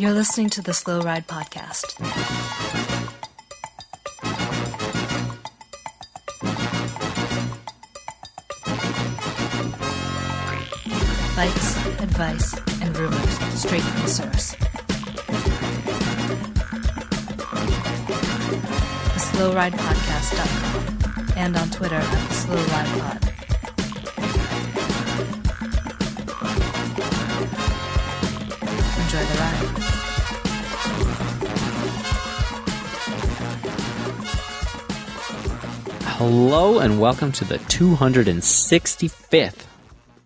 You're listening to the Slow Ride Podcast. Bikes, advice, and rumors straight from the source. TheSlowRidePodcast.com and on Twitter at TheSlowRidePod. Enjoy the ride. Hello and welcome to the 265th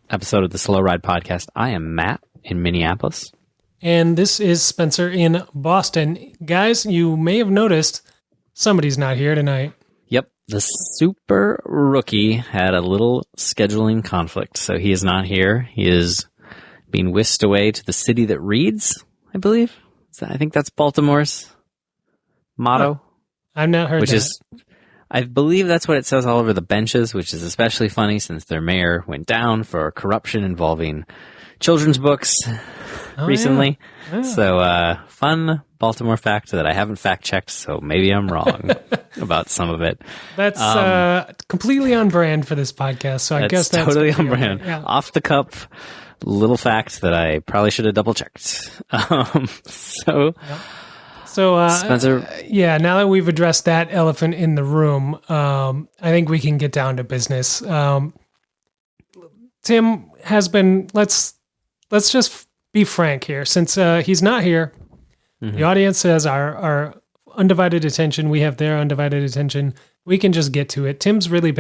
episode of the Slow Ride Podcast. I am Matt in Minneapolis. And this is Spencer in Boston. Guys, you may have noticed somebody's not here tonight. Yep, the super rookie had a little scheduling conflict, so he is not here. He is being whisked away to the city that reads, I believe. I think that's Baltimore's motto. I've not heard that. I believe that's what it says all over the benches, which is especially funny since their mayor went down for corruption involving children's books recently. Yeah. So, fun Baltimore fact that I haven't fact checked, so maybe I'm wrong about some of it. That's completely on brand for this podcast, so I guess that's totally on brand. Yeah. Off the cuff, little fact that I probably should have double checked. So, Spencer, yeah, now that we've addressed that elephant in the room, I think we can get down to business. Tim has been, let's just be frank here. Since he's not here, the audience has our undivided attention. We have their undivided attention. We can just get to it. Tim's really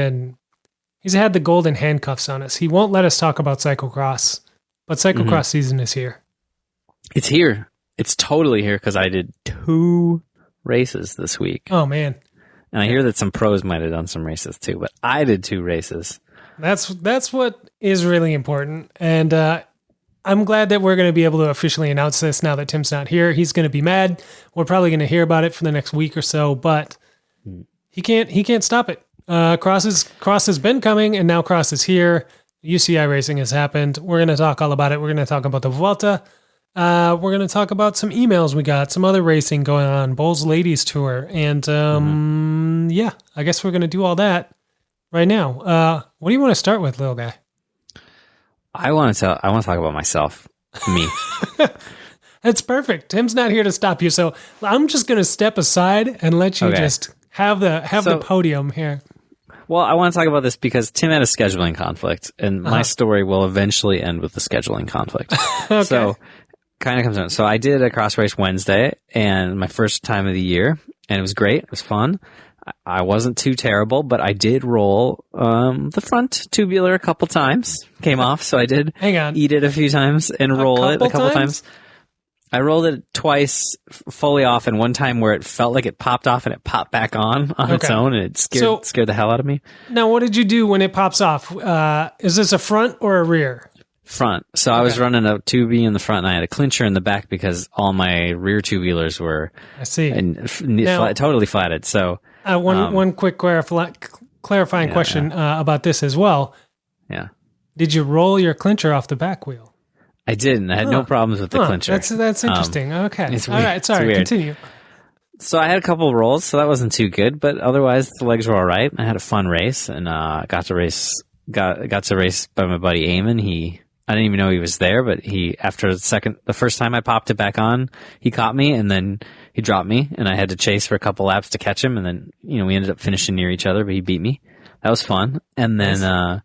he's had the golden handcuffs on us. He won't let us talk about cyclocross, but cyclocross season is here. It's here. It's totally here because I did 2 races this week. Oh, man. And I hear that some pros might have done some races too, but I did 2 races. That's what is really important. And I'm glad that we're going to be able to officially announce this now that Tim's not here. He's going to be mad. We're probably going to hear about it for the next week or so, but he can't stop it. Cross has been coming, and now Cross is here. UCI racing has happened. We're going to talk all about it. We're going to talk about the Vuelta. We're going to talk about some emails we got, some other racing going on, Bulls Ladies Tour, and yeah, I guess we're going to do all that right now. What do you want to start with, little guy? I want to talk about myself, me. That's perfect. Tim's not here to stop you, so I'm just going to step aside and let you just have the podium here. Well, I want to talk about this because Tim had a scheduling conflict, and my story will eventually end with the scheduling conflict. Okay. So, kind of comes down. So I did a cross race Wednesday, and my first time of the year, and it was great. It was fun. I wasn't too terrible, but I did roll the front tubular a couple times. Came off, so I did eat it a few times and roll it a couple times. I rolled it twice fully off, and one time where it felt like it popped off and it popped back on its own, and it scared the hell out of me. Now, what did you do when it pops off? Is this a front or a rear? Front. So I was running a 2B in the front, and I had a clincher in the back because all my rear tubulars were totally flatted. So one quick clarifying question about this as well. Yeah. Did you roll your clincher off the back wheel? I didn't. I had no problems with the clincher. That's interesting. Okay. It's all weird. right. Sorry. Continue. So I had a couple of rolls, so that wasn't too good, but otherwise the legs were all right. I had a fun race, and got to race by my buddy Eamon. I didn't even know he was there, but the first time I popped it back on, he caught me, and then he dropped me, and I had to chase for a couple laps to catch him, and then, we ended up finishing near each other, but he beat me. That was fun. And then, so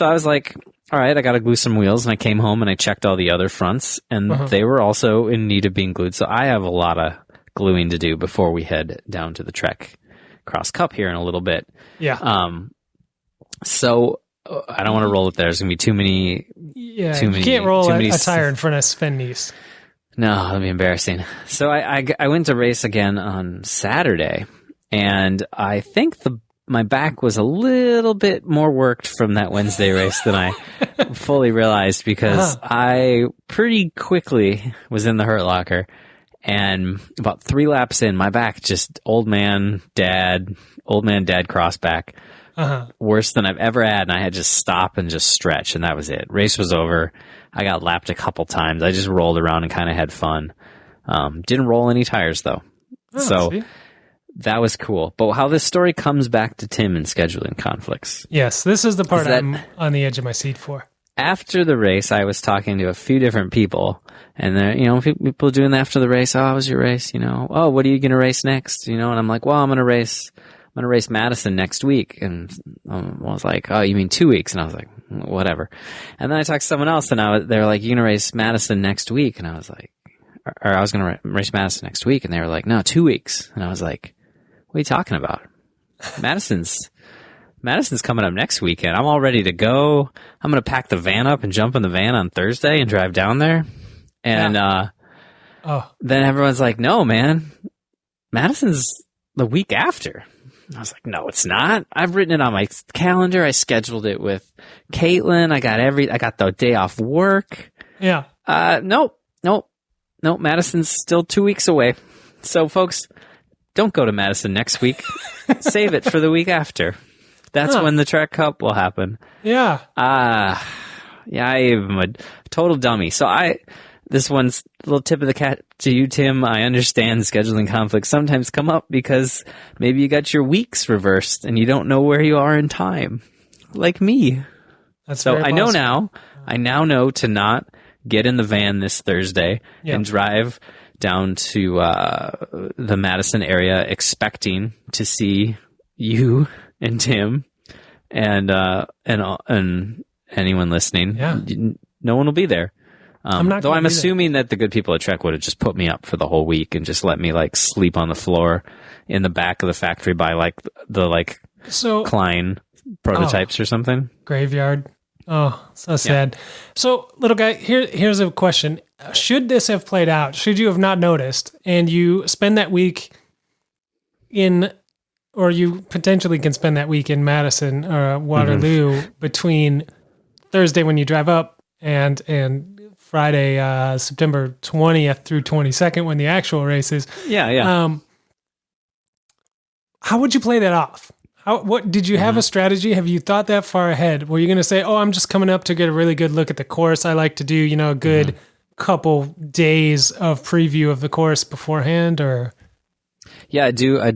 I was like, all right, I got to glue some wheels, and I came home and I checked all the other fronts, and they were also in need of being glued. So I have a lot of gluing to do before we head down to the Trek Cross Cup here in a little bit. Yeah. So I don't want to roll it there. There's going to be too many. Yeah, you can't roll a tire in front of Sven Nys. No, that'd be embarrassing. So I went to race again on Saturday, and I think my back was a little bit more worked from that Wednesday race than I fully realized, because I pretty quickly was in the hurt locker, and about 3 laps in, my back just old man dad cross back worse than I've ever had. And I had to stop and just stretch, and that was it. Race was over. I got lapped a couple times. I just rolled around and kind of had fun. Didn't roll any tires though. So that was cool. But how this story comes back to Tim and scheduling conflicts. Yes, this is the part I'm on the edge of my seat for. After the race, I was talking to a few different people, and they're, people doing that after the race. Oh, how was your race? Oh, what are you going to race next? And I'm like, well, I'm going to race Madison next week. And I was like, oh, you mean 2 weeks? And I was like, whatever. And then I talked to someone else, and they're like, you're going to race Madison next week? And I was like, or I was going to race Madison next week. And they were like, no, 2 weeks. And I was like, what are you talking about? Madison's coming up next weekend. I'm all ready to go. I'm going to pack the van up and jump in the van on Thursday and drive down there. And then everyone's like, no, man, Madison's the week after. I was like, no, it's not. I've written it on my calendar. I scheduled it with Caitlin. I got the day off work. Yeah. Nope. Madison's still 2 weeks away. So folks, don't go to Madison next week. Save it for the week after. That's when the Trek Cup will happen. Yeah. I am a total dummy. So this one's a little tip of the cat to you, Tim. I understand scheduling conflicts sometimes come up because maybe you got your weeks reversed and you don't know where you are in time. Like me. That's so very I know possible. now. I now know to not get in the van this Thursday and drive down to the Madison area expecting to see you and Tim and anyone listening. Yeah. No one will be there. I'm assuming that the good people at Trek would have just put me up for the whole week and just let me sleep on the floor in the back of the factory by the Klein prototypes or something. Graveyard. Oh, so sad. Yeah. So, little guy, here's a question. Should this have played out? Should you have not noticed and you spend that week or you potentially can spend that week in Madison or Waterloo between Thursday when you drive up and Friday, September 20th through 22nd when the actual race is. Yeah. How would you play that off? What did you have a strategy? Have you thought that far ahead? Were you going to say, "Oh, I'm just coming up to get a really good look at the course. I like to do, a good couple days of preview of the course beforehand," or? Yeah, I do. I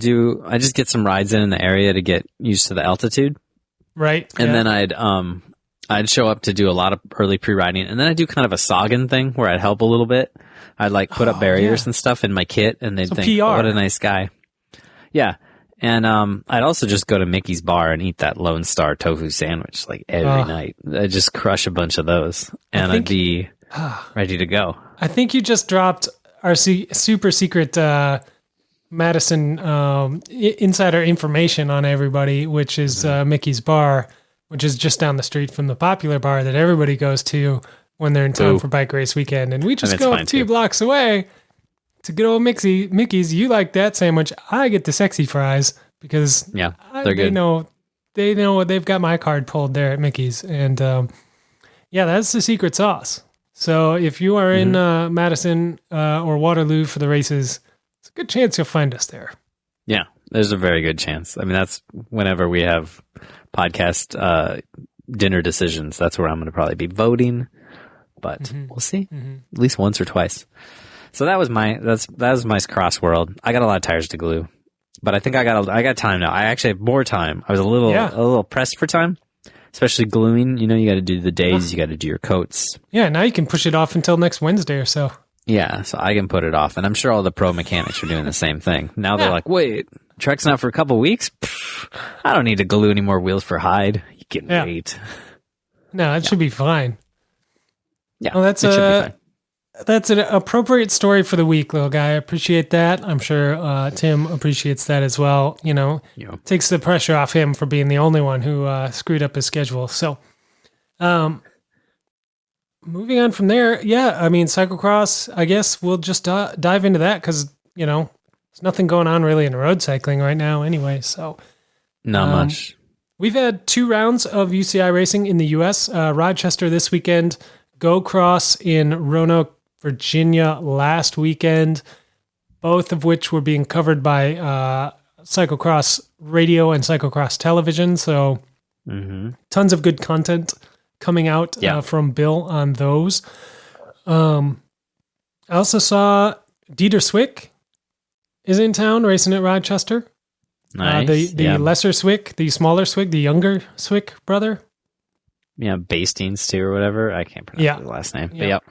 just get some rides in the area to get used to the altitude. Right. And then I'd show up to do a lot of early pre-riding, and then I do kind of a Sagan thing where I'd help a little bit. I'd put up barriers and stuff in my kit, and they'd think, PR. "Oh, what a nice guy." Yeah. And I'd also just go to Mickey's bar and eat that Lone Star tofu sandwich every night. I'd just crush a bunch of those, and I'd be ready to go. I think you just dropped our super secret Madison insider information on everybody, which is Mickey's bar, which is just down the street from the popular bar that everybody goes to when they're in town for bike race weekend. And we just go a few blocks away to good old Mickey's. You like that sandwich. I get the sexy fries because they're they good. They know they've got my card pulled there at Mickey's. And that's the secret sauce. So if you are in Madison or Waterloo for the races, it's a good chance you'll find us there. Yeah, there's a very good chance. I mean, that's whenever we have podcast dinner decisions, that's where I'm going to probably be voting. But we'll see. At least once or twice. So that was my cross world. I got a lot of tires to glue, but I think I got time now. I actually have more time. I was a little pressed for time, especially gluing. You got to do the days. You got to do your coats. Yeah, now you can push it off until next Wednesday or so. Yeah, so I can put it off, and I'm sure all the pro mechanics are doing the same thing. Now they're like, wait, Trek's not for a couple weeks? Pfft, I don't need to glue any more wheels for hide. You can wait. No, that should be fine. Yeah, well, it should be fine. That's an appropriate story for the week, little guy. I appreciate that. I'm sure Tim appreciates that as well. Takes the pressure off him for being the only one who screwed up his schedule. So, moving on from there, cyclocross, I guess we'll just dive into that because, there's nothing going on really in road cycling right now anyway. So, not much. We've had 2 rounds of UCI racing in the U.S. Rochester this weekend, Go Cross in Roanoke, Virginia last weekend, both of which were being covered by cyclocross radio and cyclocross television. So tons of good content coming out from Bill on those. I also saw Dieter Swick is in town racing at Rochester. Nice. The lesser Swick, the smaller Swick, the younger Swick brother. Yeah, Bastings too, or whatever. I can't pronounce the last name. But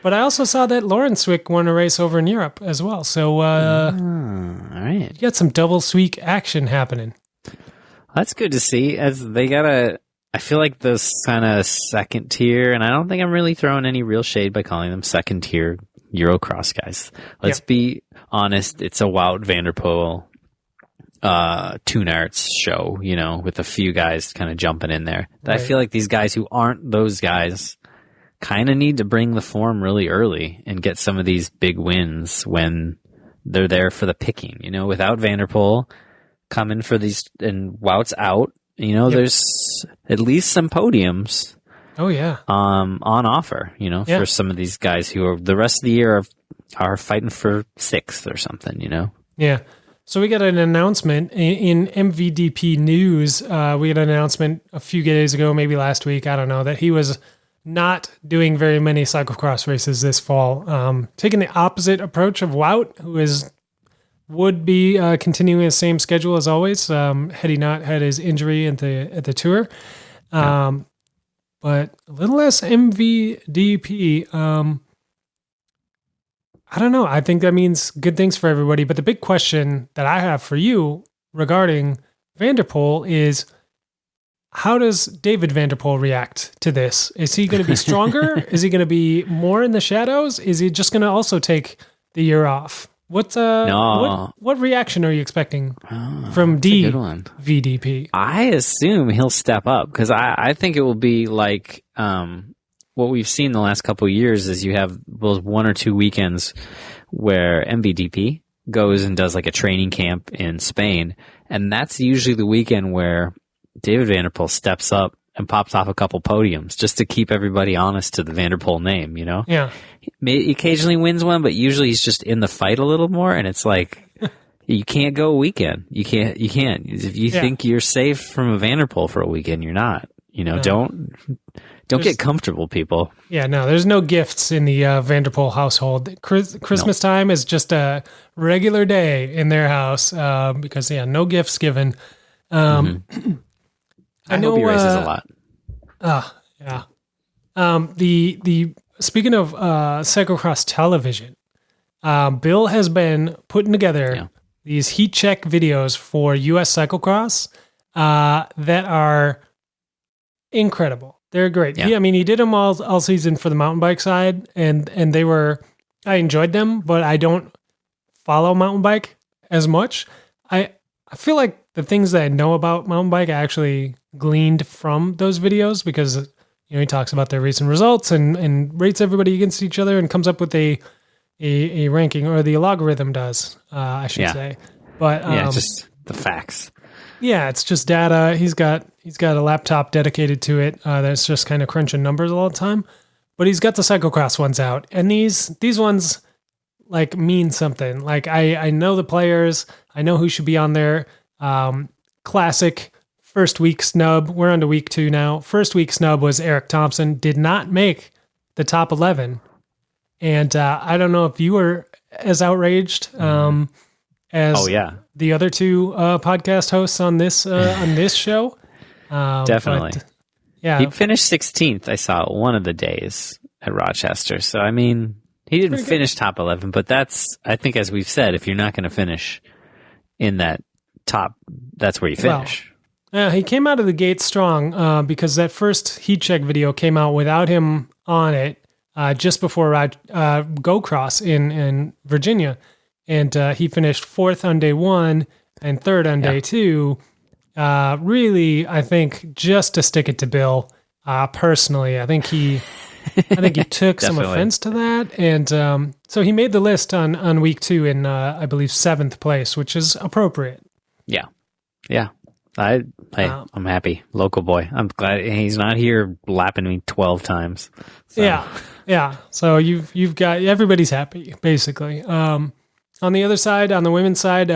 But I also saw that Lauren Swick won a race over in Europe as well. So all right. You got some double Swick action happening. That's good to see. As they got I feel like this kind of second tier, and I don't think I'm really throwing any real shade by calling them second tier Eurocross guys. Let's be honest. It's a Wout van der Poel Toonarts show, you know, with a few guys kind of jumping in there. Right. I feel like these guys who aren't those guys kind of need to bring the form really early and get some of these big wins when they're there for the picking, you know, without Van der Poel coming for these and Wout's out, you know, there's at least some podiums. Oh yeah. On offer, you know, for some of these guys who are the rest of the year are fighting for sixth or something, you know? Yeah. So we got an announcement in MVDP News. We got an announcement a few days ago, maybe last week, I don't know, that he was not doing very many cyclocross races this fall. Taking the opposite approach of Wout, who would be continuing the same schedule as always, had he not had his injury at the tour. But a little less MVDP. I don't know. I think that means good things for everybody. But the big question that I have for you regarding Van der Poel is, how does David Van der Poel react to this? Is he going to be stronger? Is he going to be more in the shadows? Is he just going to also take the year off? What reaction are you expecting from VDP? I assume he'll step up because I think it will be like what we've seen the last couple of years is you have those 1 or 2 weekends where MVDP goes and does like a training camp in Spain, and that's usually the weekend where David Van der Poel steps up and pops off a couple podiums just to keep everybody honest to the Van der Poel name, you know? Yeah. He occasionally wins one, but usually he's just in the fight a little more, and it's like, you can't go a weekend. You can't. If you think you're safe from a Van der Poel for a weekend, you're not. You know, don't get comfortable, people. Yeah, no, there's no gifts in the Van der Poel household. Christmas time is just a regular day in their house because, no gifts given. I know he races a lot. Yeah. The speaking of cyclocross television, Bill has been putting together these heat check videos for U.S. cyclocross that are incredible. They're great. Yeah. He did them all season for the mountain bike side, and I enjoyed them, but I don't follow mountain bike as much. I feel like the things that I know about mountain bike I actually gleaned from those videos because he talks about their recent results and rates everybody against each other and comes up with a ranking, or the algorithm does, I should say. But just the facts. Yeah, it's just data. He's got a laptop dedicated to it that's just kind of crunching numbers all the time. But he's got the cyclocross ones out, and these ones like mean something. Like I know the players, I know who should be on there. Classic first week snub. We're on to week 2 now. First week snub was Eric Thompson. Did not make the top 11. And I don't know if you were as outraged as the other 2 podcast hosts on this show. Definitely. But, he finished 16th. I saw one of the days at Rochester. So he didn't finish top 11, but I think as we've said, if you're not going to finish in that top, that's where you finish. Well, he came out of the gate strong because that first heat check video came out without him on it just before Go Cross in Virginia. And he finished 4th on day 1 and 3rd on day 2. Really, I think just to stick it to Bill, personally, I think he took some offense to that. And so he made the list on week 2 in, I believe, 7th place, which is appropriate. Yeah. Yeah. I'm happy. Local boy. I'm glad he's not here lapping me 12 times. So. Yeah. So you've got, everybody's happy, basically. On the other side, on the women's side,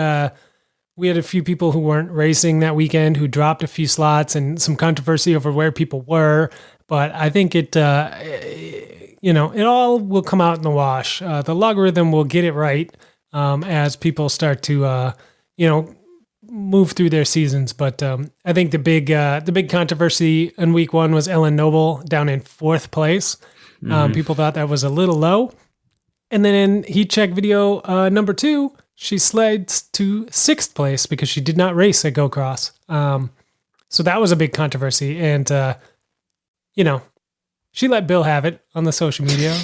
we had a few people who weren't racing that weekend who dropped a few slots and some controversy over where people were. But I think it all will come out in the wash. The logarithm will get it right as people start to, move through their seasons. But I think the big controversy in week one was Ellen Noble down in 4th place. People thought that was a little low. And then in heat check video number 2, she slides to 6th place because she did not race at Go Cross. So that was a big controversy. And, she let Bill have it on the social media.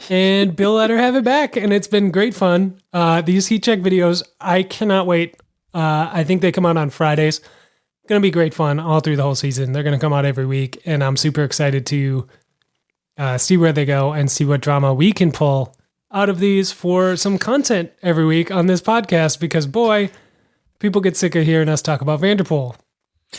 And Bill let her have it back. And it's been great fun. These heat check videos, I cannot wait. I think they come out on Fridays. Going to be great fun all through the whole season. They're going to come out every week. And I'm super excited to see where they go and see what drama we can pull out of these for some content every week on this podcast, because boy, people get sick of hearing us talk about Vanderpool.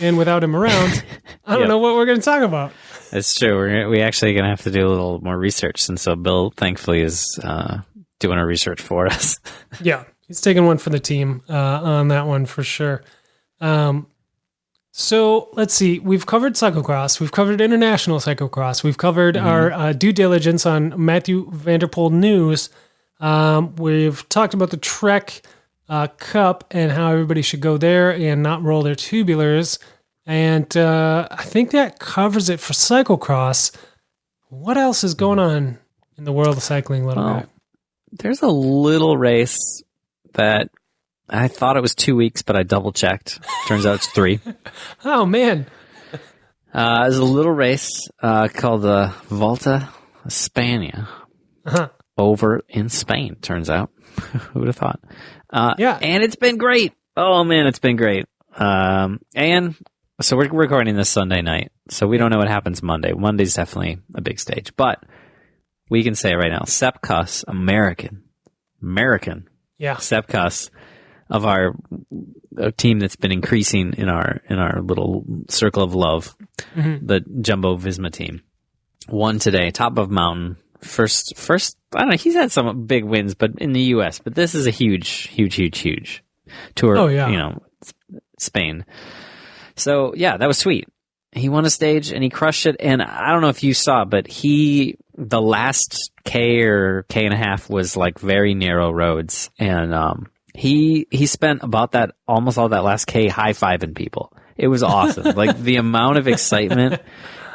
And without him around, I don't know what we're going to talk about. It's true. We actually going to have to do a little more research. And so Bill, thankfully, is doing our research for us. Yeah, he's taking one for the team on that one for sure. So let's see. We've covered cyclocross. We've covered international cyclocross. We've covered our due diligence on Matthew Vanderpool news. We've talked about the Trek Cup and how everybody should go there and not roll their tubulars. And I think that covers it for cyclocross. What else is going on in the world of cycling a little bit? There's a little race that I thought it was 2 weeks, but I double checked. Turns out it's 3. Oh, man. There's a little race called the Volta España over in Spain, turns out. Who would have thought? Yeah. And it's been great. Oh, man, it's been great. And so we're recording this Sunday night, so we don't know what happens Monday. Monday's definitely a big stage. But we can say right now, Sepp Kuss, American. Yeah. Sepp Kuss of our team that's been increasing in our little circle of love, the Jumbo Visma team, won today, top of mountain. First, I don't know, he's had some big wins, but in the U.S., but this is a huge tour, Spain. So, yeah, that was sweet. He won a stage and he crushed it. And I don't know if you saw, but the last K or K and a half was like very narrow roads. And he spent almost all that last K high-fiving people. It was awesome. Like the amount of excitement.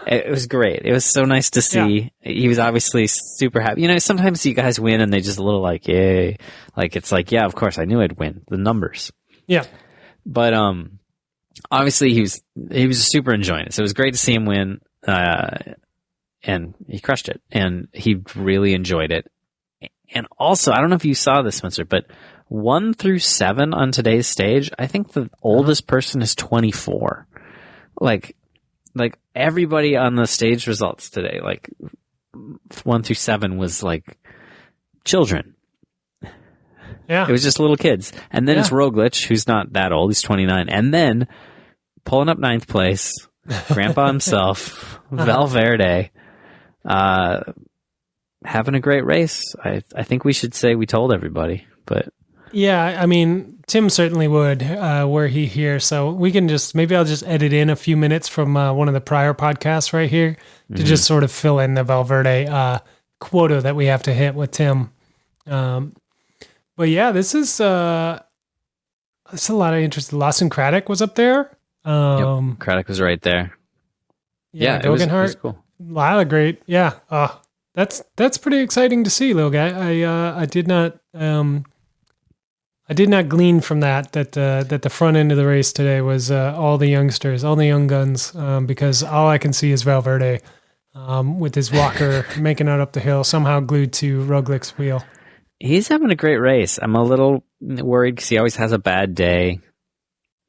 It was great. It was so nice to see. Yeah. He was obviously super happy. Sometimes you guys win and they just a little like, yay. Like, it's like, yeah, of course, I knew I'd win. The numbers. Yeah. But obviously he was super enjoying it. So it was great to see him win. And he crushed it. And he really enjoyed it. And also, I don't know if you saw this, Spencer, but 1 through 7 on today's stage, I think the oldest person is 24. Like everybody on the stage results today, like 1 through 7 was like children. Yeah. It was just little kids. And then it's Roglic, who's not that old. He's 29. And then pulling up 9th place, Grandpa himself, Valverde, having a great race. I think we should say we told everybody, but yeah, I mean, Tim certainly would, were he here. So we can maybe I'll just edit in a few minutes from one of the prior podcasts right here to just sort of fill in the Valverde quota that we have to hit with Tim. But yeah, this is a lot of interest. Lawson Craddock was up there. Yep. Craddock was right there. Yeah, Guggenhardt. It was cool. A lot of great. Yeah. That's pretty exciting to see, little guy. I did not glean from that the front end of the race today was all the youngsters, all the young guns, because all I can see is Valverde with his walker making it up the hill, somehow glued to Roglic's wheel. He's having a great race. I'm a little worried because he always has a bad day.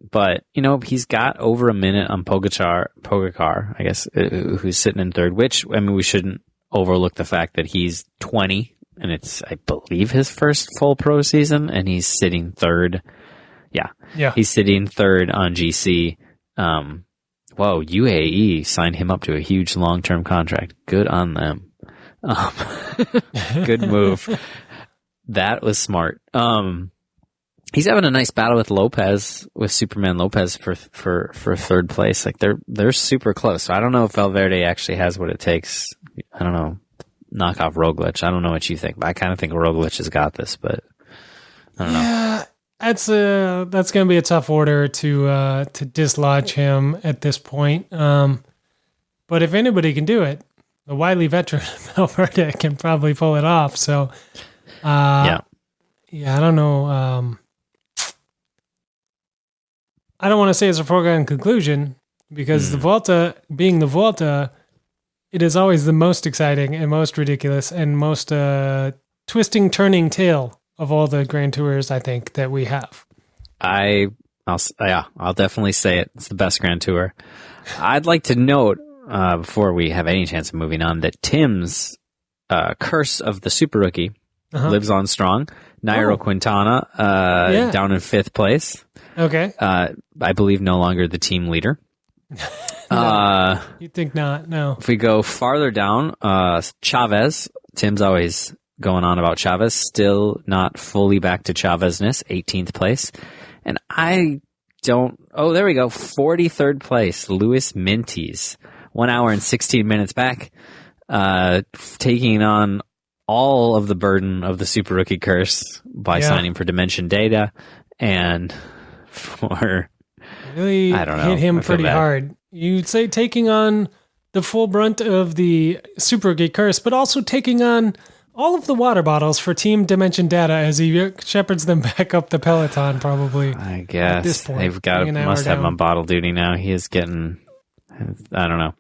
But, he's got over a minute on Pogacar, I guess, who's sitting in third, which, I mean, we shouldn't overlook the fact that he's 20, and it's, I believe, his first full pro season, and he's sitting third. Yeah. He's sitting third on GC. UAE signed him up to a huge long-term contract. Good on them. Good move. That was smart. He's having a nice battle with Superman Lopez for third place. Like they're super close. So I don't know if Valverde actually has what it takes. I don't know. Knock off Roglic. I don't know what you think, but I kind of think Roglic has got this, but I don't know. Yeah, that's going to be a tough order to dislodge him at this point. But if anybody can do it, the wily veteran Valverde can probably pull it off. So, yeah, I don't know. I don't want to say it's a foregone conclusion because the Vuelta, being the Vuelta, it is always the most exciting and most ridiculous and most twisting, turning tale of all the Grand Tours, I think, that we have. I'll definitely say it. It's the best Grand Tour. I'd like to note, before we have any chance of moving on, that Tim's curse of the super rookie lives on strong. Nairo Quintana down in 5th place. Okay. I believe no longer the team leader. No, you think not? No. If we go farther down, Chavez. Tim's always going on about Chavez. Still not fully back to Chavezness. 18th place. And I don't... Oh, there we go. 43rd place. Luis Minties. 1 hour and 16 minutes back. Taking on all of the burden of the super rookie curse by signing for Dimension Data and for... Really I don't know. hit him pretty hard. You'd say taking on the full brunt of the super rookie curse, but also taking on all of the water bottles for Team Dimension Data as he shepherds them back up the peloton, probably. I guess at this point, they've got must have him on bottle duty now. He is getting, I don't know.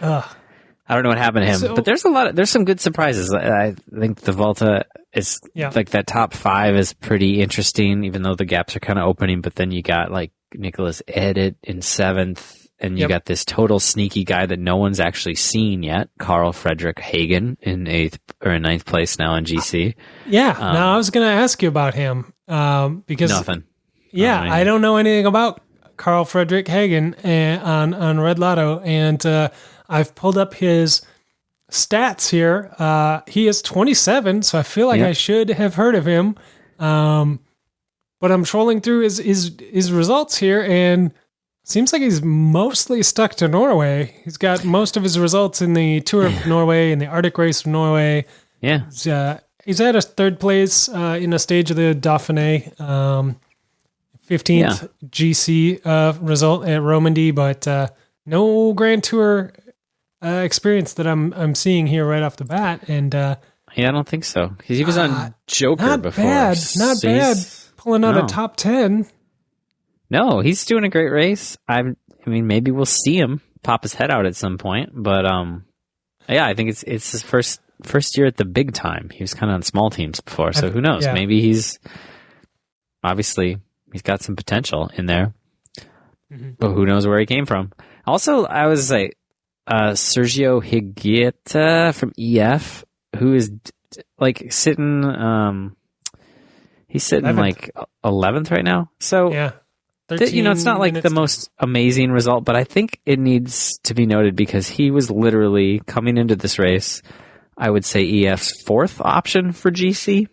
I don't know what happened to him, but there's some good surprises. I think the Volta is like that top 5 is pretty interesting, even though the gaps are kind of opening. But then you got like Nicholas Edit in 7th, and you got this total sneaky guy that no one's actually seen yet, Carl Frederick Hagen in 8th or in 9th place now in GC. Now I was going to ask you about him because nothing. Yeah, I don't know anything about Carl Frederick Hagen on Red Lotto, and I've pulled up his stats here. He is 27, so I feel like I should have heard of him. But I'm trolling through his results here, and seems like he's mostly stuck to Norway. He's got most of his results in the Tour of Norway and the Arctic Race of Norway. Yeah. He's at a 3rd place in a stage of the Dauphiné, 15th GC result at Romandy, but no Grand Tour experience that I'm seeing here right off the bat. And I don't think so, because he was on Joker before. Not bad. Pulling out a top 10. No, he's doing a great race. I mean, maybe we'll see him pop his head out at some point, but I think it's his first year at the big time. He was kind of on small teams before, so who knows? Maybe he's got some potential in there, but who knows where he came from. Also, I was like Sergio Higuita from EF, who is like sitting. He's sitting 11th. Like 11th right now. So it's not like the most amazing result, but I think it needs to be noted because he was literally coming into this race, I would say EF's 4th option for GC.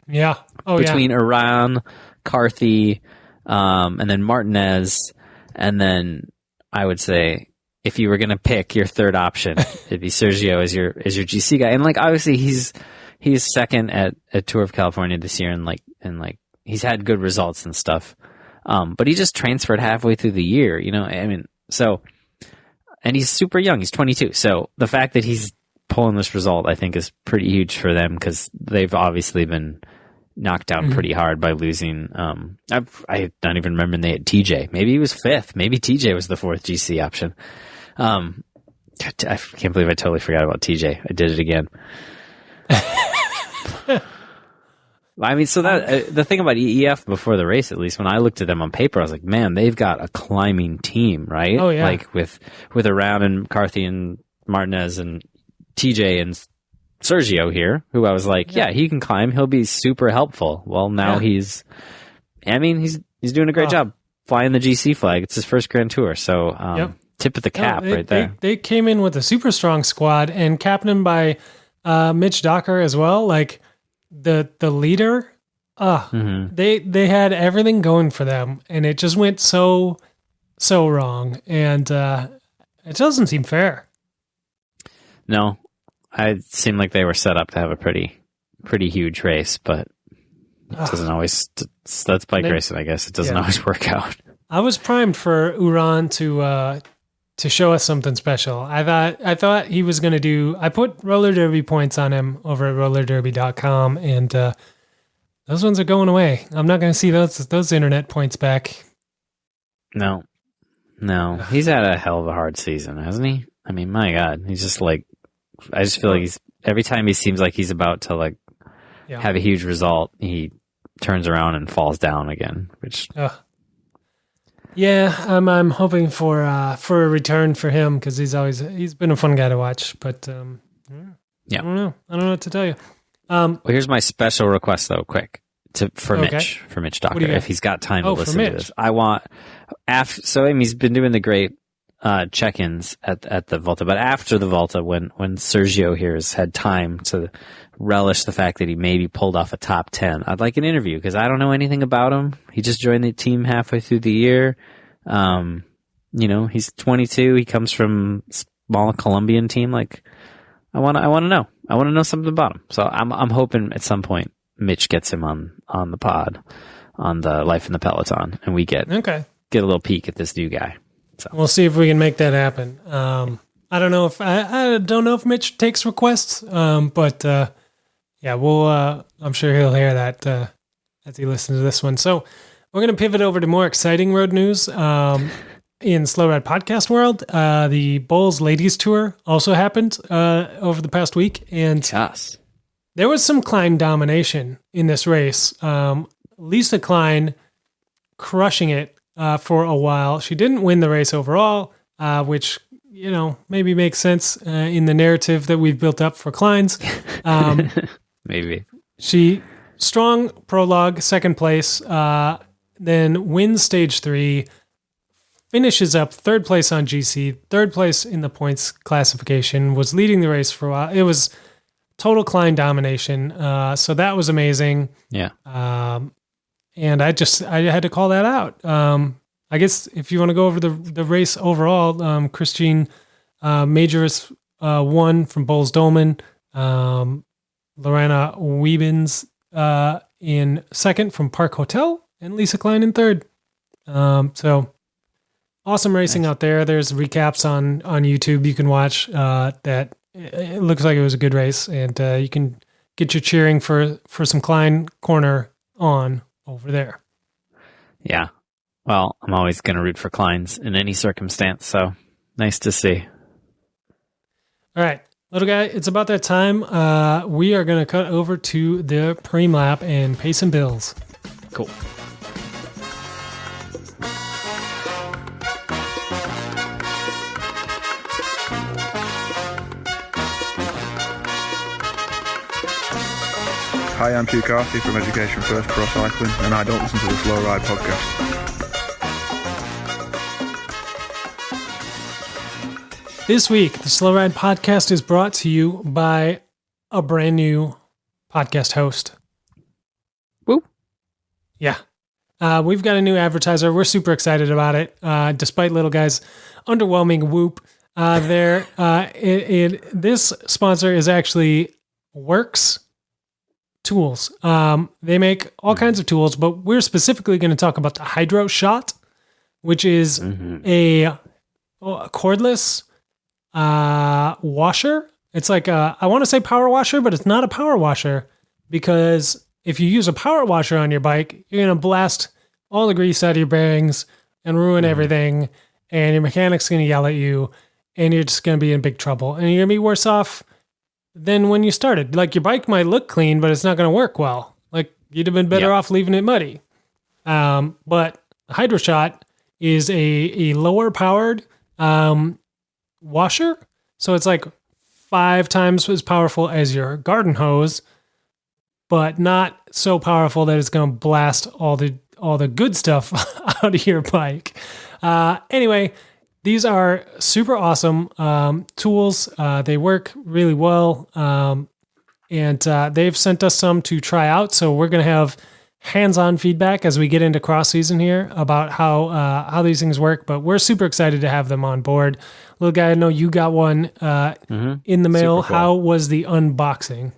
Yeah. Between Iran, Carthy, and then Martinez. And then I would say if you were going to pick your 3rd option, it'd be Sergio as your GC guy. And like, obviously he's 2nd at Tour of California this year, and he's had good results and stuff. But he just transferred halfway through the year, I mean, so, and he's super young. He's 22. So the fact that he's pulling this result, I think, is pretty huge for them because they've obviously been knocked down pretty hard by losing. I don't even remember when they had TJ. Maybe he was 5th. Maybe TJ was the 4th GC option. I can't believe I totally forgot about TJ. I did it again. I mean, so that the thing about EF before the race, at least when I looked at them on paper, I was like, man, they've got a climbing team, right? Oh yeah, like with Around and McCarthy and Martinez and TJ and Sergio here, who I was like, he can climb, he'll be super helpful. Well, now he's doing a great job flying the GC flag. It's his first Grand Tour, so tip of the cap right there. They came in with a super strong squad and captained by Mitch Docker as well, like. The leader They had everything going for them, and it just went so wrong, and it doesn't seem fair. No, it seemed like they were set up to have a pretty huge race, but it doesn't always. That's bike racing, I guess. It doesn't always work out. I was primed for Uran to show us something special. I thought he was going to do. I put roller derby points on him over at rollerderby.com, and those ones are going away. I'm not going to see those internet points back. No, he's had a hell of a hard season, hasn't he? I mean, my God, he's just like. I just feel like every time he seems like he's about to like have a huge result, he turns around and falls down again. Which, I'm hoping for a return for him because he's been a fun guy to watch. But I don't know what to tell you. Well, here's my special request though, quick for Mitch Doctor, if he's got time to listen to this. I want he's been doing the great check-ins at the Volta, but after the Volta, when Sergio here has had time to relish the fact that he maybe pulled off a top 10, I'd like an interview because I don't know anything about him. He just joined the team halfway through the year. He's 22. He comes from a small Colombian team. Like, I want to know. I want to know something about him. So I'm hoping at some point Mitch gets him on the pod, on the Life in the Peloton, and we get a little peek at this new guy. So we'll see if we can make that happen. I don't know if Mitch takes requests, but I'm sure he'll hear that as he listens to this one. So we're going to pivot over to more exciting road news in Slow Ride podcast world. The Bulls Ladies Tour also happened over the past week, and there was some Klein domination in this race. Lisa Klein crushing it. For a while. She didn't win the race overall, which, maybe makes sense in the narrative that we've built up for Kleins. Maybe. She, strong prologue, second place, then wins stage 3, finishes up third place on GC, third place in the points classification, was leading the race for a while. It was total Klein domination. So that was amazing. Yeah. And I had to call that out. I guess if you want to go over the race overall, Christine Majors won from Bowles Dolman. Lorena Wiebens in second from Park Hotel, and Lisa Klein in third. So awesome racing out there. There's recaps on YouTube you can watch. That it looks like it was a good race, and you can get your cheering for some Klein corner on over there. Yeah. Well, I'm always going to root for Kleins in any circumstance, so nice to see. All right, little guy, it's about that time. We are going to cut over to the preem lap and pay some bills. Cool. Hi, I'm Hugh Carthy from Education First Pro Cycling, and I don't listen to the Slow Ride podcast. This week, the Slow Ride podcast is brought to you by a brand new podcast host. Woo. Yeah. We've got a new advertiser. We're super excited about it. Despite little guy's underwhelming whoop there. This sponsor is actually WORX Tools. They make all kinds of tools, but we're specifically going to talk about the Hydroshot, which is a cordless washer. It's like I want to say power washer, but it's not a power washer, because if you use a power washer on your bike, you're going to blast all the grease out of your bearings and ruin everything, and your mechanic's going to yell at you, and you're just going to be in big trouble, and you're going to be worse off than when you started. Like, your bike might look clean, but it's not going to work well. Like, you'd have been better off leaving it muddy. But Hydroshot is a lower powered washer. So it's like 5 times as powerful as your garden hose, but not so powerful that it's going to blast all the good stuff out of your bike. Anyway, these are super awesome tools. They work really well. And they've sent us some to try out. So we're going to have hands-on feedback as we get into cross season here about how these things work. But we're super excited to have them on board. Little guy, I know you got one in the mail. Super cool. How was the unboxing?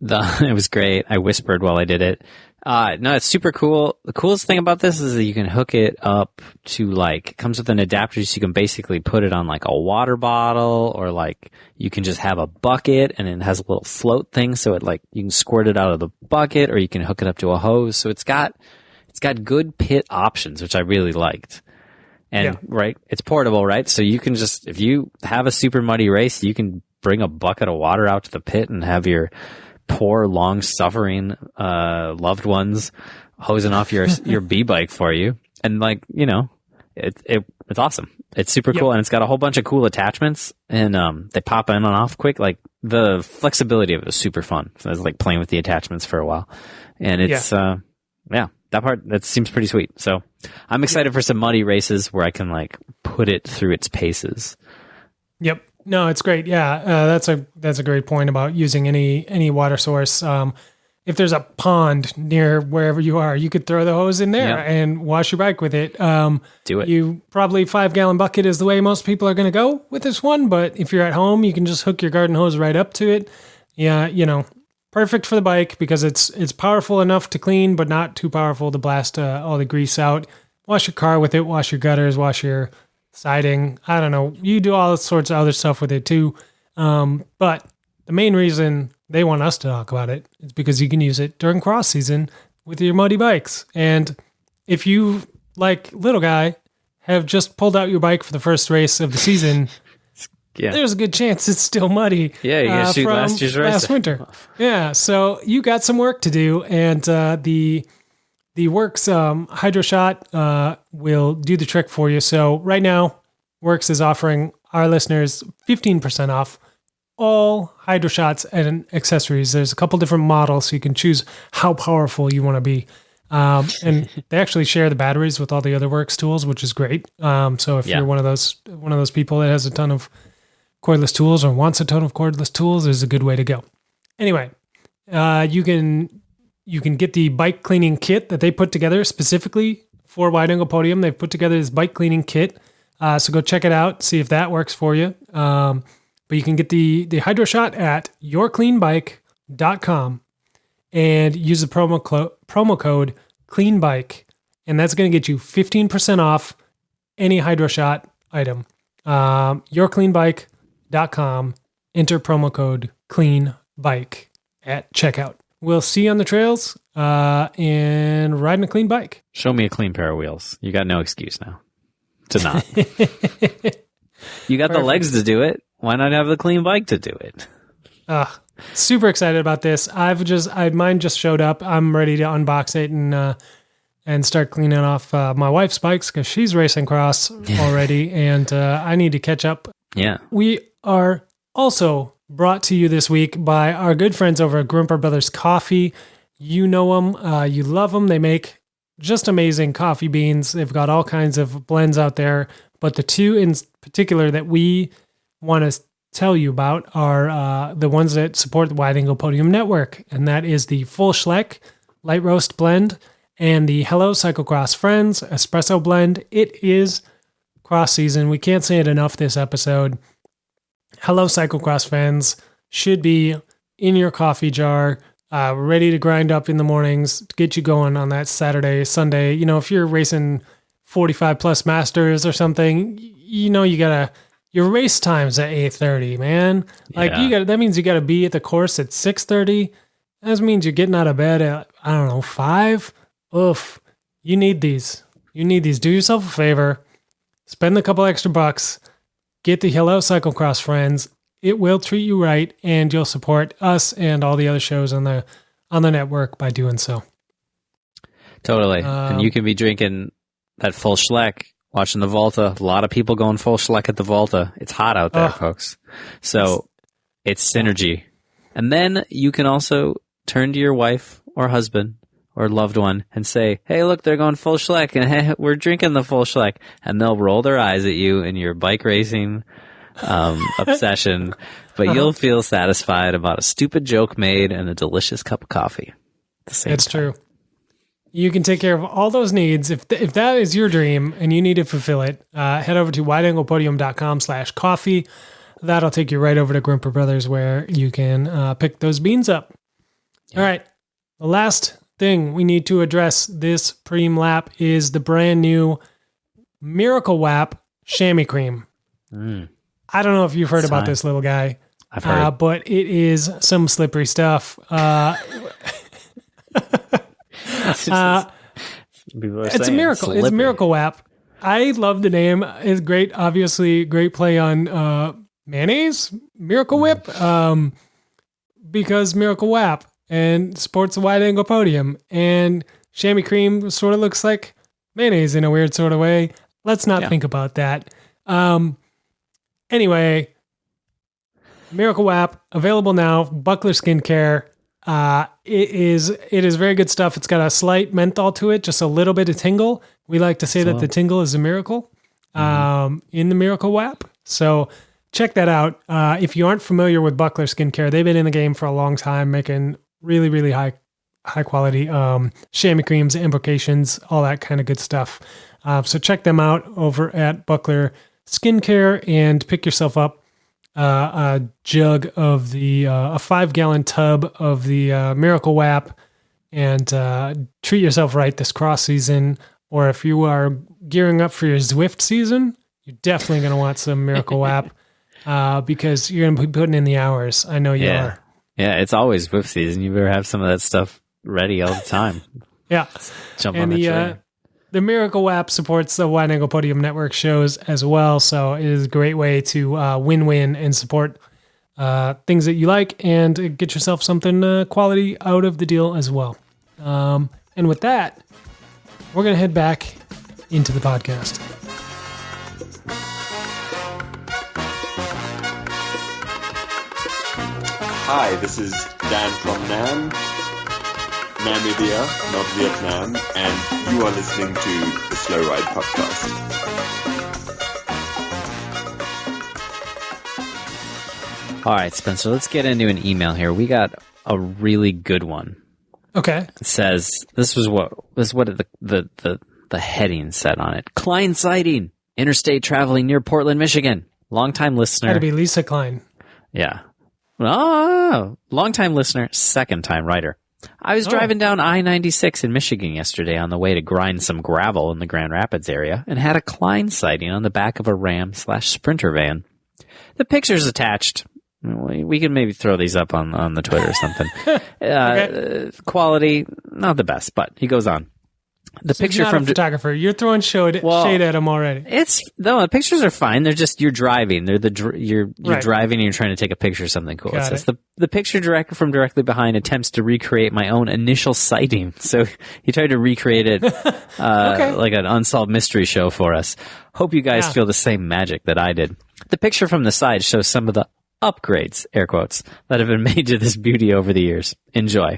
It was great. I whispered while I did it. No, it's super cool. The coolest thing about this is that you can hook it up to it comes with an adapter, so you can basically put it on like a water bottle, or like you can just have a bucket and it has a little float thing, so it you can squirt it out of the bucket, or you can hook it up to a hose. So it's got good pit options, which I really liked. And right, it's portable, right? So you can just, if you have a super muddy race, you can bring a bucket of water out to the pit and have your poor, long-suffering loved ones hosing off your B-bike for you. And it's awesome. It's super cool, and it's got a whole bunch of cool attachments, and they pop in and off quick. Like, the flexibility of it was super fun. So I was playing with the attachments for a while, and it's that seems pretty sweet. So I'm excited for some muddy races where I can put it through its paces. Yep. No, it's great. Yeah, that's a great point about using any water source. If there's a pond near wherever you are, you could throw the hose in there and wash your bike with it. Do it. You probably 5-gallon bucket is the way most people are going to go with this one. But if you're at home, you can just hook your garden hose right up to it. Yeah, perfect for the bike because it's powerful enough to clean, but not too powerful to blast all the grease out. Wash your car with it. Wash your gutters. Wash your siding. I don't know. You do all sorts of other stuff with it too. But the main reason they want us to talk about it is because you can use it during cross season with your muddy bikes. And if you, like little guy, have just pulled out your bike for the first race of the season, there's a good chance it's still muddy. Yeah, you got to shoot last year's race. Last winter. Yeah, so you got some work to do, and the WORX Hydroshot will do the trick for you. So right now, WORX is offering our listeners 15% off all Hydroshots and accessories. There's a couple different models, so you can choose how powerful you want to be. And they actually share the batteries with all the other WORX tools, which is great. So if you're one of those people that has a ton of cordless tools or wants a ton of cordless tools, is a good way to go. Anyway, you can get the bike cleaning kit that they put together specifically for Wide Angle Podium. They've put together this bike cleaning kit. So go check it out, see if that works for you. But you can get the Hydroshot at yourcleanbike.com and use the promo code CLEANBIKE, and that's going to get you 15% off any Hydroshot item. Yourcleanbike.com, enter promo code CLEANBIKE at checkout. We'll see you on the trails and riding a clean bike. Show me a clean pair of wheels. You got no excuse now to not. You got the legs to do it. Why not have the clean bike to do it? Super excited about this. Mine just showed up. I'm ready to unbox it and start cleaning off my wife's bikes because she's racing cross already, and I need to catch up. Yeah. We are also brought to you this week by our good friends over at Grimpeur Bros Coffee. You know them. You love them. They make just amazing coffee beans. They've got all kinds of blends out there, but the two in particular that we want to tell you about are the ones that support the Wide Angle Podium Network, and that is the Full Schleck Light Roast Blend and the Hello Cyclocross Friends Espresso Blend. It is cross season. We can't say it enough this episode. Hello Cyclocross Friends should be in your coffee jar, ready to grind up in the mornings to get you going on that Saturday, Sunday. If you're racing 45 plus masters or something, you gotta, your race time's at 8:30, man. That means you gotta be at the course at 6:30. That means you're getting out of bed at, 5. Oof. You need these. Do yourself a favor. Spend a couple extra bucks. Get the Hello Cyclocross Friends. It will treat you right, and you'll support us and all the other shows on the network by doing so. Totally. And you can be drinking that full Schleck, watching the Volta. A lot of people going full Schleck at the Volta. It's hot out there, folks. So it's synergy. And then you can also turn to your wife or husband or loved one and say, hey, look, they're going full Schleck, and hey, we're drinking the full Schleck. And they'll roll their eyes at you in your bike racing obsession, but you'll feel satisfied about a stupid joke made and a delicious cup of coffee at the same time. True. You can take care of all those needs. If that is your dream and you need to fulfill it, head over to wideanglepodium.com/coffee. That'll take you right over to Grimpeur Brothers where you can pick those beans up. All right. The last thing we need to address this Preem lap is the brand new Miracle WAP Chamois Cream. I don't know if you've heard about this little guy. I've heard. But it is some slippery stuff. It's a miracle. It's a Miracle WAP. I love the name. It's great. Obviously, great play on mayonnaise, Miracle Whip, because Miracle WAP and sports a wide angle podium. And chamois cream sort of looks like mayonnaise in a weird sort of way. Let's not think about that. Anyway, Miracle WAP available now. Buckler Skincare. It is very good stuff. It's got a slight menthol to it, just a little bit of tingle. We like to say that the tingle is a miracle in the Miracle WAP. So check that out. If you aren't familiar with Buckler Skincare, they've been in the game for a long time, making really, really high quality chamois creams, implications, all that kind of good stuff. So check them out over at Buckler Skincare and pick yourself up a jug of a 5-gallon tub of the Miracle WAP and treat yourself right this cross season. Or if you are gearing up for your Zwift season, you're definitely going to want some Miracle WAP because you're going to be putting in the hours. I know you are. Yeah, it's always Zwift season. You better have some of that stuff ready all the time. Yeah. Jump on the train. The Miracle WAP supports the Wide Angle Podium Network shows as well, so it is a great way to win-win and support things that you like and get yourself something quality out of the deal as well. And with that, we're going to head back into the podcast. Hi, this is Dan from Namibia, not Vietnam, and you are listening to the Slow Ride Podcast. All right, Spencer, let's get into an email here. We got a really good one. Okay. It says, this is what the heading said on it. Klein sighting, interstate traveling near Portland, Michigan. Longtime listener. Had to be Lisa Klein. Yeah. Oh, longtime listener, second-time writer. I was driving down I-96 in Michigan yesterday on the way to grind some gravel in the Grand Rapids area and had a Klein sighting on the back of a Ram/Sprinter van. The picture's attached. We can maybe throw these up on the Twitter or something. Okay. Quality, not the best, but he goes on. The picture from a photographer. You're throwing shade at him already. The pictures are fine. They're just you're driving. You're driving and you're trying to take a picture of something cool. It says the picture directly behind attempts to recreate my own initial sighting. So he tried to recreate it like an unsolved mystery show for us. Hope you guys feel the same magic that I did. The picture from the side shows some of the upgrades, air quotes, that have been made to this beauty over the years. Enjoy.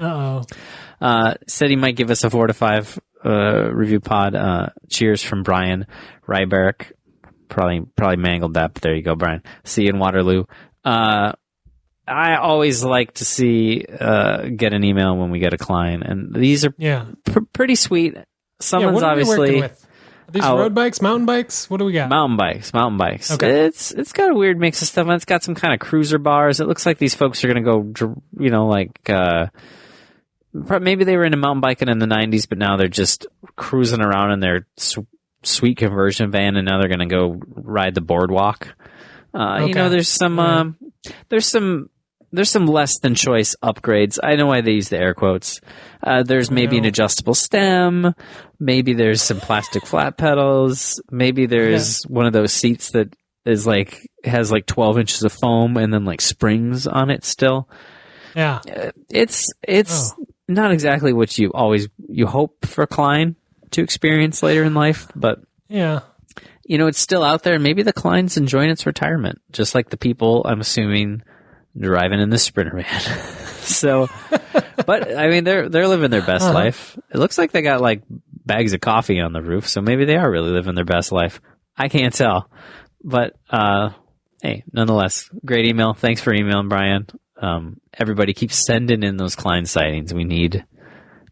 Said he might give us a 4 to 5 review pod. Cheers from Brian Ryberg. Probably mangled that, but there you go, Brian. See you in Waterloo. I always like to see get an email when we get a client, and these are pretty sweet. Someone's obviously. Are these road bikes, mountain bikes? What do we got? Mountain bikes. Okay. It's got a weird mix of stuff. It's got some kind of cruiser bars. It looks like these folks are going to go, maybe they were into mountain biking in the 90s, but now they're just cruising around in their sweet conversion van, and now they're going to go ride the boardwalk. There's some less than choice upgrades. I know why they use the air quotes. There's maybe an adjustable stem. Maybe there's some plastic flat pedals. Maybe there's one of those seats that is has 12 inches of foam and then springs on it still. Yeah. It's not exactly what you hope for Klein to experience later in life, but it's still out there. Maybe the Klein's enjoying its retirement, just like the people, I'm assuming, driving in the Sprinter van. So, but I mean, they're living their best life. It looks like they got bags of coffee on the roof, so maybe they are really living their best life. I can't tell, but hey, nonetheless, great email. Thanks for emailing, Brian. Everybody keeps sending in those Klein sightings. We need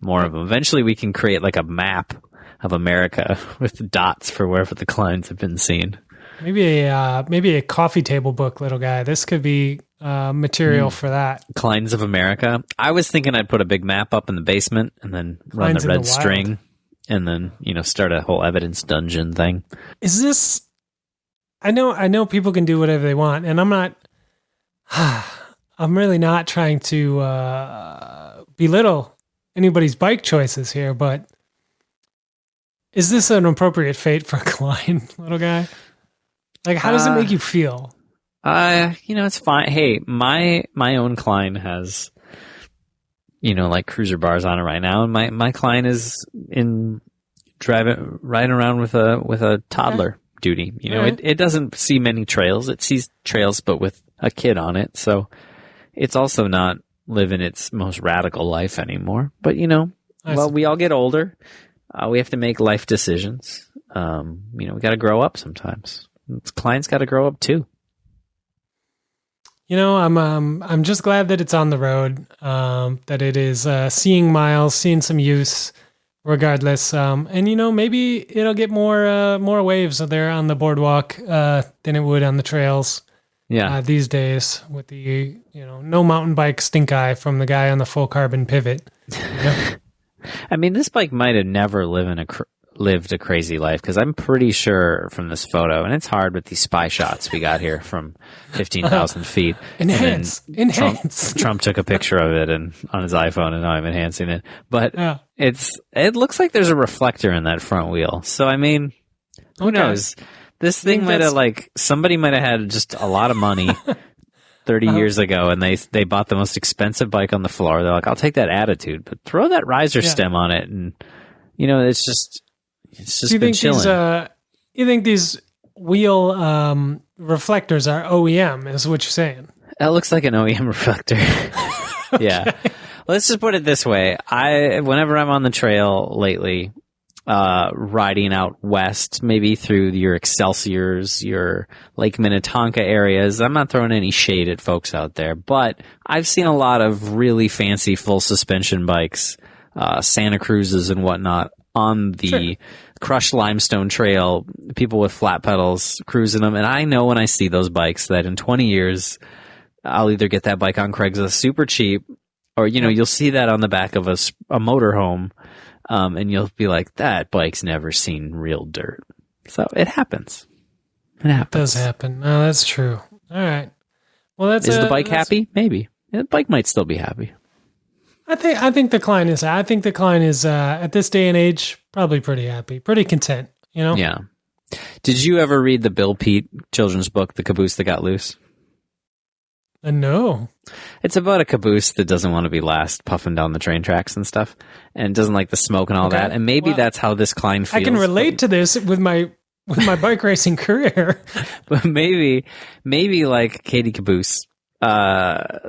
more of them. Eventually, we can create like a map of America with dots for wherever the climbs have been seen. Maybe a coffee table book, little guy. This could be material for that. Climbs of America. I was thinking I'd put a big map up in the basement and then run Climbs the in red the wild. string and then, start a whole evidence dungeon thing. Is this? I know people can do whatever they want, and I'm not. I'm really not trying to belittle anybody's bike choices here, but is this an appropriate fate for a Klein, little guy? Like, how does it make you feel? It's fine. Hey, my own Klein has, like cruiser bars on it right now, and my Klein is riding around with a toddler duty. It doesn't see many trails. It sees trails, but with a kid on it. So it's also not living its most radical life anymore. But we all get older. We have to make life decisions. We got to grow up sometimes. Klein's got to grow up too. I'm just glad that it's on the road. That it is seeing miles, seeing some use. Regardless, and maybe it'll get more waves there on the boardwalk than it would on the trails. Yeah, these days with the no mountain bike stink eye from the guy on the full carbon pivot. I mean, this bike might have never lived a crazy life because I'm pretty sure from this photo, and it's hard with these spy shots we got here from 15,000 feet. Enhance. Trump took a picture of it and on his iPhone, and now I'm enhancing it. But it looks like there's a reflector in that front wheel. So I mean, who knows? This thing might have somebody might have had just a lot of money 30 years ago, and they bought the most expensive bike on the floor. They're like, I'll take that attitude, but throw that riser stem on it, and it's just been chilling. You think these wheel reflectors are OEM? Is what you're saying? That looks like an OEM reflector. Yeah. Let's just put it this way. Whenever I'm on the trail lately, riding out west, maybe through your Excelsiors, your Lake Minnetonka areas, I'm not throwing any shade at folks out there, but I've seen a lot of really fancy full suspension bikes, Santa Cruzes and whatnot, on the crushed limestone trail, people with flat pedals cruising them. And I know when I see those bikes that in 20 years, I'll either get that bike on Craigslist super cheap, or, you'll see that on the back of a motorhome, and you'll be like, that bike's never seen real dirt. So it happens. It does happen. No, that's true. All right. Well, is the bike happy? Maybe. The bike might still be happy. I think the Klein is. I think the Klein is at this day and age probably pretty happy, pretty content. Yeah. Did you ever read the Bill Pete children's book, The Caboose That Got Loose? No. It's about a caboose that doesn't want to be last, puffing down the train tracks and stuff, and doesn't like the smoke and all that. And maybe that's how this Klein feels. I can relate to this with my bike racing career. But maybe like Katie Caboose,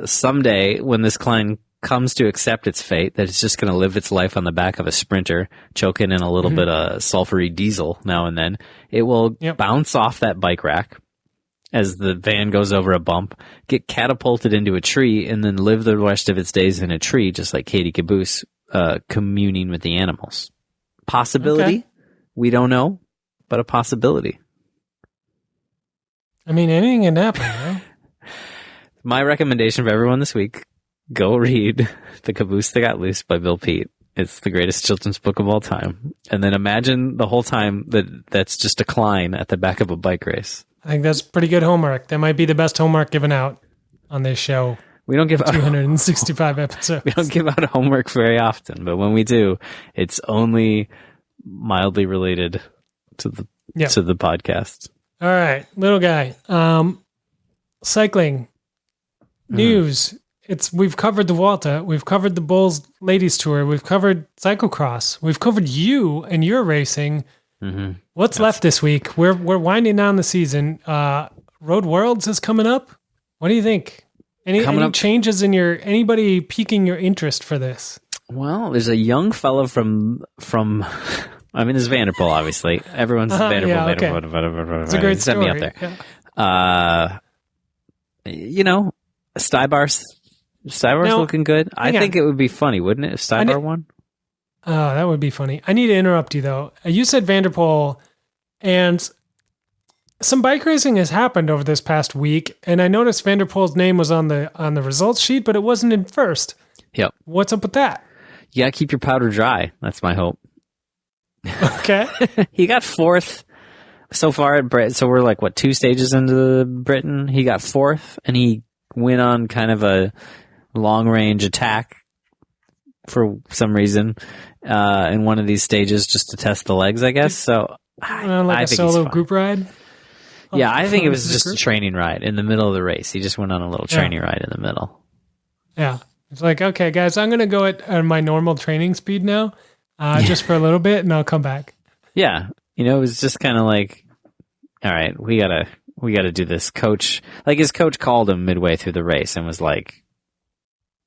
someday when this Klein comes to accept its fate, that it's just going to live its life on the back of a Sprinter, choking in a little bit of sulfury diesel now and then, it will bounce off that bike rack as the van goes over a bump, get catapulted into a tree, and then live the rest of its days in a tree, just like Katie Caboose, communing with the animals. Possibility? Okay. We don't know, but a possibility. I mean, anything can happen, right? My recommendation for everyone this week, go read The Caboose That Got Loose by Bill Pete. It's the greatest children's book of all time. And then imagine the whole time that's just a Klein at the back of a bike race. I think that's pretty good homework. That might be the best homework given out on this show. We don't give out 265 episodes. We don't give out homework very often, but when we do, it's only mildly related to the podcast. All right, little guy. Cycling news. We've covered the Vuelta, we've covered the Bulls Ladies Tour, we've covered cyclocross, we've covered you and your racing. Mm-hmm. What's left this week? We're winding down the season. Road Worlds is coming up. What do you think? Any changes in anybody piquing your interest for this? Well, there's a young fellow from I mean, there's Vanderpool, obviously. Everyone's Vanderpool. It's a great story. Set me up there. Yeah. Stybar's looking good. I think it would be funny, wouldn't it, if Stybar won? Oh, that would be funny. I need to interrupt you though. You said Vanderpool, and some bike racing has happened over this past week, and I noticed Vanderpool's name was on the results sheet, but it wasn't in first. Yep. What's up with that? You gotta keep your powder dry. That's my hope. Okay. He got fourth so far at Britain. So we're like, 2 stages into Britain? He got fourth, and he went on kind of a long-range attack for some reason in one of these stages just to test the legs, I guess. So like I a think solo group ride? Yeah, I think it was just a group? Training ride in the middle of the race. He just went on a little training ride in the middle. Yeah. It's like, okay, guys, I'm going to go at my normal training speed now, just for a little bit, and I'll come back. Yeah. It was just kind of like, all right, we gotta do this. Coach, like his coach called him midway through the race and was like,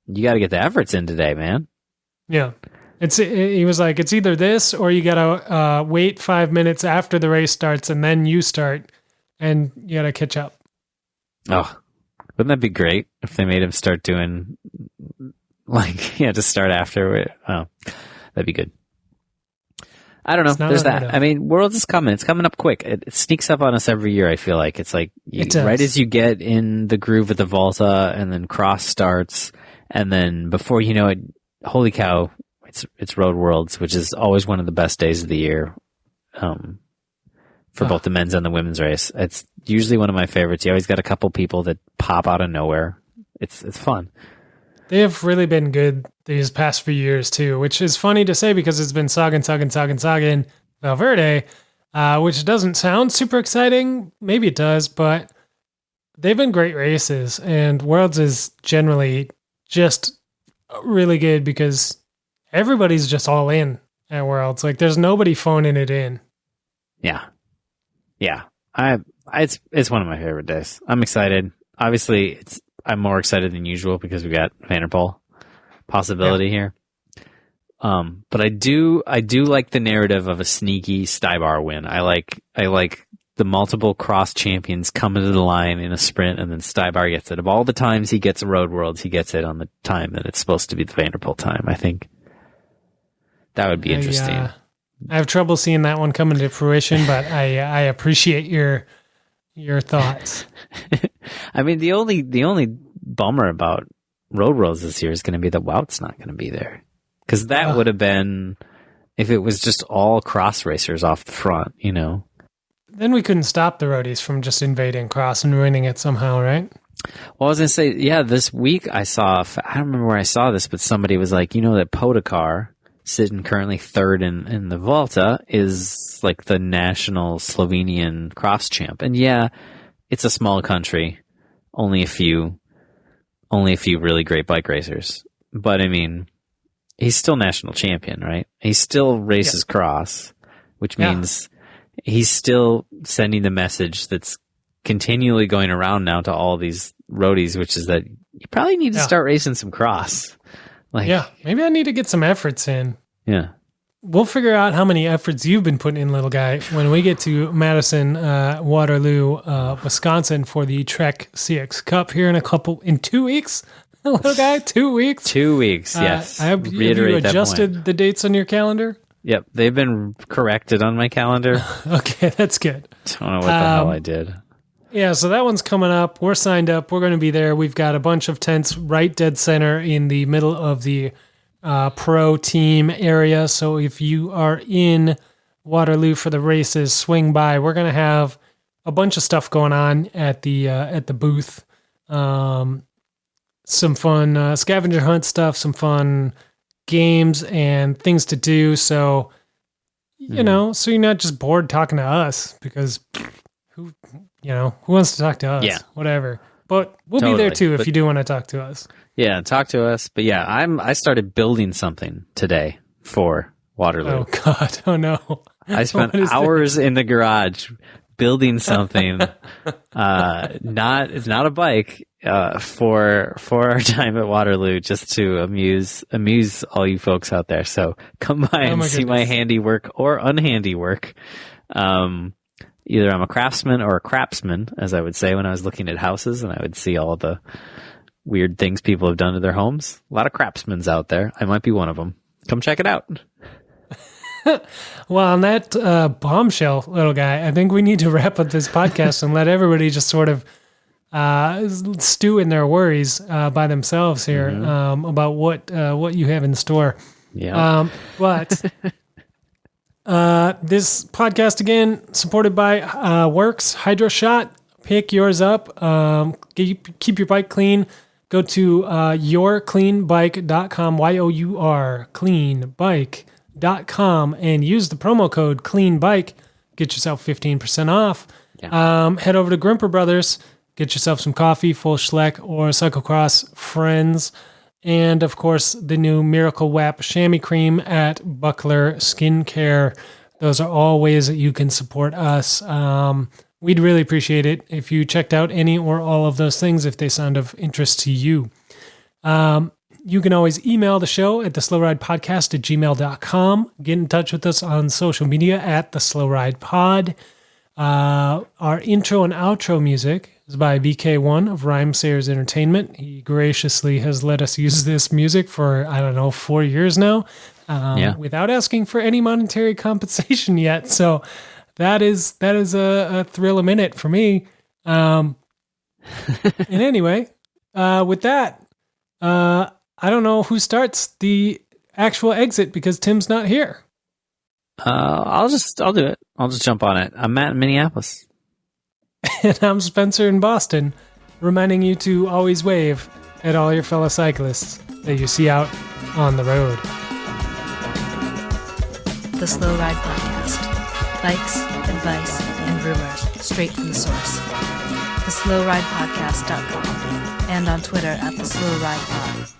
you got to get the efforts in today, man. Yeah. He was like, it's either this or you got to wait 5 minutes after the race starts and then you start and you got to catch up. Oh, wouldn't that be great if they made him start doing to start after? Oh, that'd be good. I don't know. There's that. I mean, Worlds is coming. It's coming up quick. It sneaks up on us every year, I feel like. It's like right as you get in the groove of the Volta and then Cross starts, and then before you know it, holy cow, it's Road Worlds, which is always one of the best days of the year for both the men's and the women's race. It's usually one of my favorites. You always got a couple people that pop out of nowhere. It's fun. They have really been good these past few years too, which is funny to say because it's been Sagan, Valverde, which doesn't sound super exciting. Maybe it does, but they've been great races, and Worlds is generally just really good because everybody's just all in at Worlds. Like there's nobody phoning it in. Yeah. It's one of my favorite days. I'm excited. Obviously, I'm more excited than usual because we got Vanderpool possibility here. But I do like the narrative of a sneaky Stybar win. I like the multiple cross champions coming to the line in a sprint, and then Stybar gets it. Of all the times he gets a Road Worlds, he gets it on the time that it's supposed to be the Vanderpool time. I think that would be interesting. I have trouble seeing that one coming to fruition, but I appreciate your thoughts. I mean, the only bummer about Road Worlds this year is going to be that Wout's not going to be there, because that would have been if it was just all cross racers off the front, Then we couldn't stop the roadies from just invading cross and ruining it somehow, right? Well, I was going to say, this week I don't remember where I saw this, but somebody was like, that Podakar, sitting currently third in the Volta, is like the national Slovenian cross champ. And yeah, it's a small country, only a few really great bike racers. But I mean, he's still national champion, right? He still races cross, which means he's still sending the message that's continually going around now to all these roadies, which is that you probably need to start racing some cross. Maybe I need to get some efforts in. Yeah. We'll figure out how many efforts you've been putting in, little guy, when we get to Madison, Waterloo, Wisconsin for the Trek CX Cup here in 2 weeks. Little guy, 2 weeks? 2 weeks, yes. Have you adjusted the dates on your calendar? Yep, they've been corrected on my calendar. Okay, that's good. Don't know what the hell I did. Yeah, so that one's coming up. We're signed up. We're going to be there. We've got a bunch of tents right dead center in the middle of the pro team area. So if you are in Waterloo for the races, swing by. We're going to have a bunch of stuff going on at the booth. Some fun scavenger hunt stuff, some fun games and things to do. So, so you're not just bored talking to us, because who wants to talk to us? Yeah. Whatever. But we'll be there too if you do want to talk to us. Yeah, talk to us. But yeah, I started building something today for Waterloo. Oh God. Oh no. I spent hours in the garage building something. It's not a bike, for our time at Waterloo, just to amuse all you folks out there. So come by and see my handiwork or unhandiwork. Either I'm a craftsman or a crapsman, as I would say when I was looking at houses and I would see all the weird things people have done to their homes. A lot of craftsmen's out there. I might be one of them. Come check it out. Well, on that bombshell, little guy, I think we need to wrap up this podcast and let everybody just sort of stew in their worries by themselves here about what you have in store. Yeah. But this podcast, again, supported by WORX Hydroshot. Pick yours up. Keep your bike clean. Go to yourcleanbike.com, YOUR, cleanbike.com, and use the promo code CLEANBIKE. Get yourself 15% off. Yeah. Head over to Grimpeur Bros. Get yourself some coffee, full Schleck, or Cyclocross Friends. And, of course, the new Miracle WAP Chamois Cream at Buckler Skincare. Those are all ways that you can support us. We'd really appreciate it if you checked out any or all of those things if they sound of interest to you. You can always email the show at theslowridepodcast@gmail.com. Get in touch with us on social media at theslowridepod. Our intro and outro music is by BK1 of Rhymesayers Entertainment. He graciously has let us use this music for, 4 years now, without asking for any monetary compensation yet. So that is a thrill a minute for me. And anyway, with that, I don't know who starts the actual exit because Tim's not here. I'll do it. I'll just jump on it. I'm Matt in Minneapolis. And I'm Spencer in Boston, reminding you to always wave at all your fellow cyclists that you see out on the road. The Slow Ride Podcast. Bikes, advice, and rumors straight from the source. TheSlowRidePodcast.com and on Twitter at TheSlowRidePod.